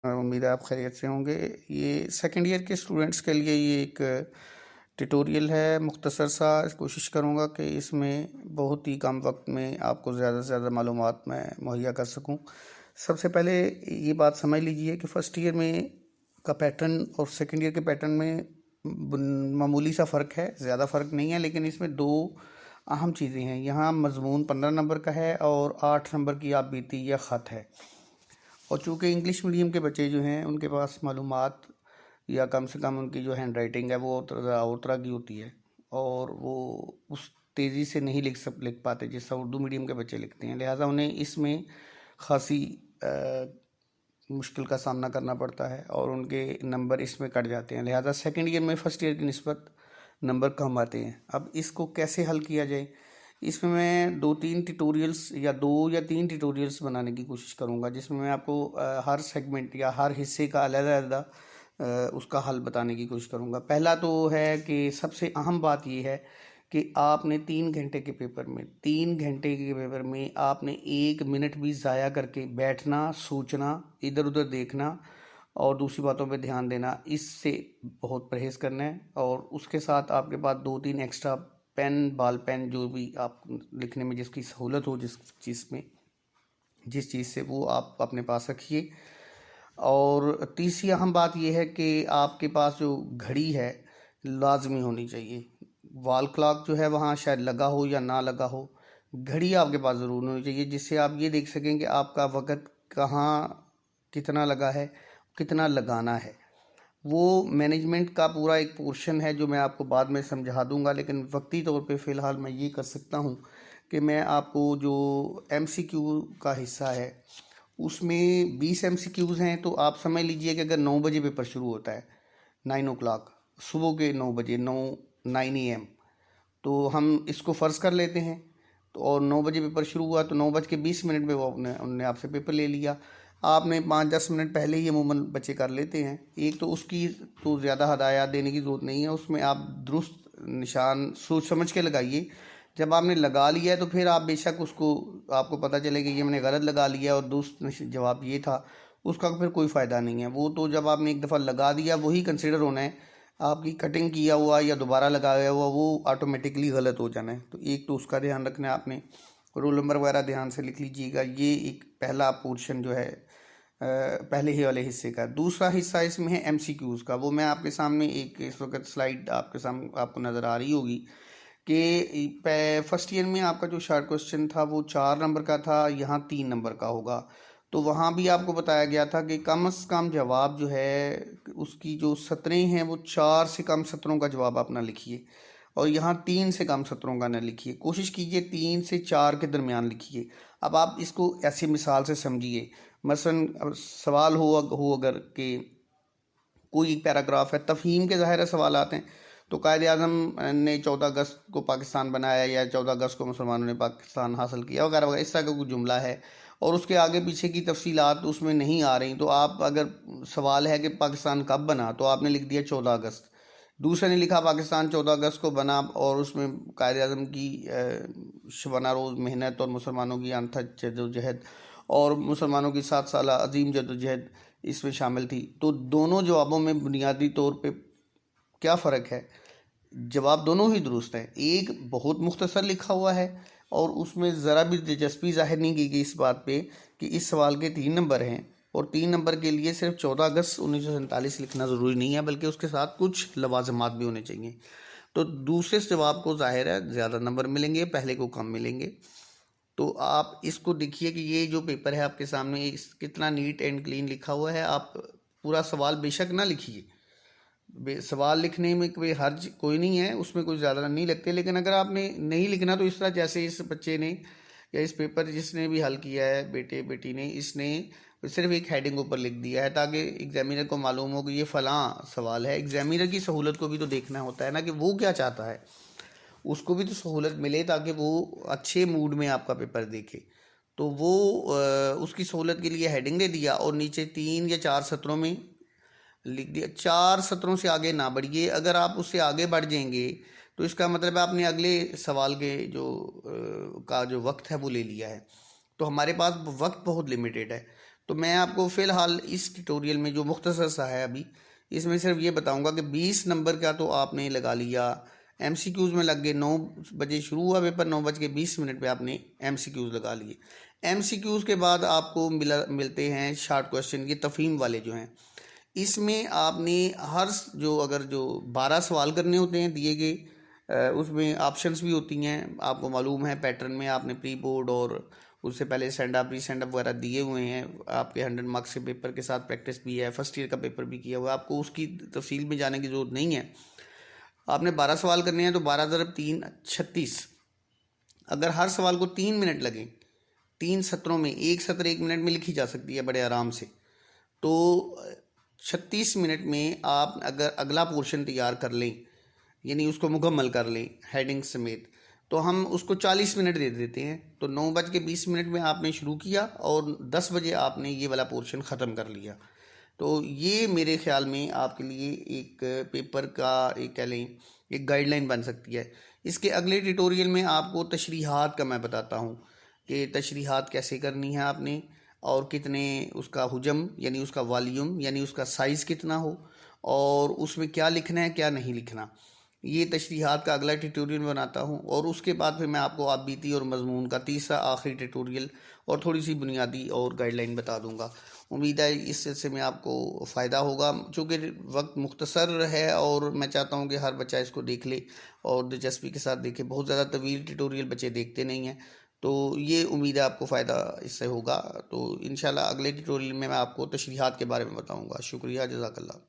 उम्मीद है आप खैरियत से होंगे। ये सेकंड ईयर के स्टूडेंट्स के लिए ये एक ट्यूटोरियल है, मुख्तसर सा। कोशिश करूँगा कि इसमें बहुत ही कम वक्त में आपको ज़्यादा से ज़्यादा मालूमात मैं मुहैया कर सकूँ। सबसे पहले ये बात समझ लीजिए कि फ़र्स्ट ईयर में का पैटर्न और सेकंड ईयर के पैटर्न में मामूली सा फ़र्क है, ज़्यादा फ़र्क नहीं है, लेकिन इसमें दो अहम चीज़ें हैं। यहाँ मज़मून 15 नंबर का है और 8 नंबर की आप बीती या ख़त है। और चूँकि इंग्लिश मीडियम के बच्चे जो हैं उनके पास मालूमात या कम से कम उनकी जो हैंड राइटिंग है वो और तरह की होती है, और वो उस तेज़ी से नहीं लिख पाते जिस तरह उर्दू मीडियम के बच्चे लिखते हैं। लिहाजा उन्हें इसमें खासी मुश्किल का सामना करना पड़ता है और उनके नंबर इसमें कट जाते हैं। लिहाजा सेकंड ईयर में फ़र्स्ट ईयर की निस्बत नंबर कम आते हैं। अब इसको कैसे हल किया जाए, इसमें मैं दो या तीन ट्यूटोरियल्स बनाने की कोशिश करूंगा, जिसमें मैं आपको हर सेगमेंट या हर हिस्से का अलग-अलग उसका हल बताने की कोशिश करूंगा। पहला तो है कि सबसे अहम बात यह है कि आपने 3 घंटे के पेपर में आपने 1 मिनट भी ज़ाया करके बैठना, सोचना, इधर उधर देखना और दूसरी बातों पे ध्यान देना, इससे बहुत परहेज़ करना है। और उसके साथ आपके पास 2-3 एक्स्ट्रा पेन, बॉल पेन, जो भी आप लिखने में जिसकी सहूलत हो, जिस चीज़ से, वो आप अपने पास रखिए। और तीसरी अहम बात यह है कि आपके पास जो घड़ी है लाजमी होनी चाहिए। वॉल क्लॉक जो है वहाँ शायद लगा हो या ना लगा हो, घड़ी आपके पास ज़रूर होनी चाहिए, जिससे आप ये देख सकें कि आपका वक़्त कहाँ कितना लगा है, कितना लगाना है। वो मैनेजमेंट का पूरा एक पोर्शन है जो मैं आपको बाद में समझा दूंगा, लेकिन वक्ती तौर पे फ़िलहाल मैं ये कर सकता हूँ कि मैं आपको जो एमसीक्यू का हिस्सा है उसमें 20 एमसीक्यूज़ हैं। तो आप समझ लीजिए कि अगर 9 बजे पेपर शुरू होता है, 9 o'clock, सुबह के 9 बजे, 9 AM, तो हम इसको फ़र्ज़ कर लेते हैं। तो और 9 बजे पेपर शुरू हुआ तो 9:20 में वो उनने आपसे पेपर ले लिया। आपने 5-10 मिनट पहले ही अमूमन बच्चे कर लेते हैं। एक तो उसकी तो ज़्यादा हदायत देने की ज़रूरत नहीं है, उसमें आप दुरुस्त निशान सोच समझ के लगाइए। जब आपने लगा लिया है तो फिर आप बेशक उसको, आपको पता चले कि ये मैंने गलत लगा लिया और दुरुस्त जवाब ये था, उसका फिर कोई फ़ायदा नहीं है। वो तो जब आपने एक दफ़ा लगा दिया वही कंसिडर होना है। आपकी कटिंग किया हुआ या दोबारा लगाया हुआ वो ऑटोमेटिकली गलत हो जाना है। तो एक तो उसका ध्यान रखना है आपने। रोल नंबर वगैरह ध्यान से लिख लीजिएगा। ये एक पहला पोर्शन जो है पहले ही वाले हिस्से का। दूसरा हिस्सा इसमें है एमसीक्यूज़ का। वो मैं आपके सामने एक इस वक्त स्लाइड आपके सामने आपको नज़र आ रही होगी कि फर्स्ट ईयर में आपका जो शॉर्ट क्वेश्चन था वो 4 नंबर का था, यहाँ 3 नंबर का होगा। तो वहाँ भी आपको बताया गया था कि कम से कम जवाब जो है उसकी जो सतरें हैं वो 4 से कम सतरों का जवाब अपना लिखिए, और यहाँ 3 से कम सतरों का न लिखिए। कोशिश कीजिए 3 से 4 के दरमियान लिखिए। अब आप इसको ऐसी मिसाल से समझिए। मसलन अब सवाल हो अगर कि कोई पैराग्राफ है, तफहीम के ज़ाहिर सवाल आते हैं। तो कायद आज़म ने 14 अगस्त को पाकिस्तान बनाया या 14 अगस्त को मुसलमानों ने पाकिस्तान हासिल किया वगैरह वगैरह, इस तरह का कोई जुमला है और उसके आगे पीछे की तफसीलात उसमें नहीं आ रही, तो आप अगर सवाल है कि पाकिस्तान कब बना तो आपने लिख दिया 14 अगस्त। दूसरे ने लिखा पाकिस्तान 14 अगस्त को बना, और उसमें कायद आज़म की शबाना रोज़ मेहनत और मुसलमानों की अनथक जदोजहद और मुसलमानों की 7 साल अजीम जदोजहद इसमें शामिल थी। तो दोनों जवाबों में बुनियादी तौर पे क्या फ़र्क है? जवाब दोनों ही दुरुस्त है। एक बहुत मुख्तसर लिखा हुआ है और उसमें ज़रा भी दिलचस्पी ज़ाहिर नहीं की गई इस बात पे कि इस सवाल के 3 नंबर हैं, और 3 नंबर के लिए सिर्फ 14 अगस्त 1947 लिखना ज़रूरी नहीं है, बल्कि उसके साथ कुछ लवाजमात भी होने चाहिए। तो दूसरे जवाब को ज़ाहिर है ज़्यादा नंबर मिलेंगे, पहले को कम मिलेंगे। तो आप इसको देखिए कि ये जो पेपर है आपके सामने कितना नीट एंड क्लीन लिखा हुआ है। आप पूरा सवाल बेशक ना लिखिए, सवाल लिखने में कोई हर्ज कोई नहीं है, उसमें कोई ज़्यादा नहीं लगते, लेकिन अगर आपने नहीं लिखना तो इस तरह जैसे इस बच्चे ने या इस पेपर जिसने भी हल किया है, बेटे बेटी ने, इसने सिर्फ एक हेडिंग ऊपर लिख दिया है ताकि एग्जामिनर को मालूम हो कि ये फ़लाँ सवाल है। एग्जामिनर की सहूलत को भी तो देखना होता है ना कि वो क्या चाहता है, उसको भी तो सहूलत मिले ताकि वो अच्छे मूड में आपका पेपर देखे। तो वो उसकी सहूलत के लिए हेडिंग दे दिया और नीचे 3 या 4 सत्रों में लिख दिया। 4 सत्रों से आगे ना बढ़िए। अगर आप उससे आगे बढ़ जाएंगे तो इसका मतलब है आपने अगले सवाल के जो का जो वक्त है वो ले लिया है। तो हमारे पास वक्त बहुत लिमिटेड है। तो मैं आपको फ़िलहाल इस ट्यूटोरियल में जो मुख्तसर सा है अभी, इसमें सिर्फ ये बताऊंगा कि 20 नंबर का तो आपने लगा लिया, एमसीक्यूज़ में लग गए। 9 बजे शुरू हुआ पेपर, 9:20 पे आपने एमसीक्यूज़ लगा लिए। एमसीक्यूज़ के बाद आपको मिलते हैं शॉर्ट क्वेश्चन, ये तफहीम वाले जो हैं। इसमें आपने अगर जो 12 सवाल करने होते हैं दिए गए, उसमें ऑप्शंस भी होती हैं। आपको मालूम है पैटर्न में आपने प्री बोर्ड और उससे पहले send up pre send up वगैरह दिए हुए हैं। आपके 100 मार्क्स के पेपर के साथ प्रैक्टिस भी है, फर्स्ट ईयर का पेपर भी किया हुआ है, आपको उसकी तफसील में जाने की ज़रूरत नहीं है। आपने 12 सवाल करने हैं तो 12 × 3 = 36। अगर हर सवाल को 3 मिनट लगें, 3 सत्रों में, एक सत्र 1 मिनट में लिखी जा सकती है बड़े आराम से, तो 36 मिनट में आप अगर अगला पोर्शन तैयार कर लें, यानी उसको मुकम्मल कर लें हेडिंग समेत, तो हम उसको 40 मिनट दे देते हैं। तो 9:20 में आपने शुरू किया और 10 बजे आपने ये वाला पोर्शन ख़त्म कर लिया। तो ये मेरे ख्याल में आपके लिए एक पेपर का एक कह लें एक गाइडलाइन बन सकती है। इसके अगले ट्यूटोरियल में आपको तशरीहात का मैं बताता हूँ कि तशरीहात कैसे करनी है आपने, और कितने उसका हुजम यानी उसका वॉल्यूम यानी उसका साइज़ कितना हो, और उसमें क्या लिखना है क्या नहीं लिखना। ये तशरीहात का अगला ट्यूटोरियल बनाता हूँ, और उसके बाद फिर मैं आपको आबिती और मजमून का तीसरा आखिरी ट्यूटोरियल और थोड़ी सी बुनियादी और गाइडलाइन बता दूंगा। उम्मीद है इस सिलसिले में आपको फ़ायदा होगा। चूँकि वक्त मुख्तसर है और मैं चाहता हूँ कि हर बच्चा इसको देख ले और दिलचस्पी के साथ देखे। बहुत ज़्यादा तवील ट्यूटोरियल बच्चे देखते नहीं हैं, तो ये उम्मीद है आपको फ़ायदा इससे होगा। तो इंशाल्लाह अगले ट्यूटोरियल में मैं आपको तशरीहात के बारे में बताऊँगा। शुक्रिया, जज़ाकल्लाह।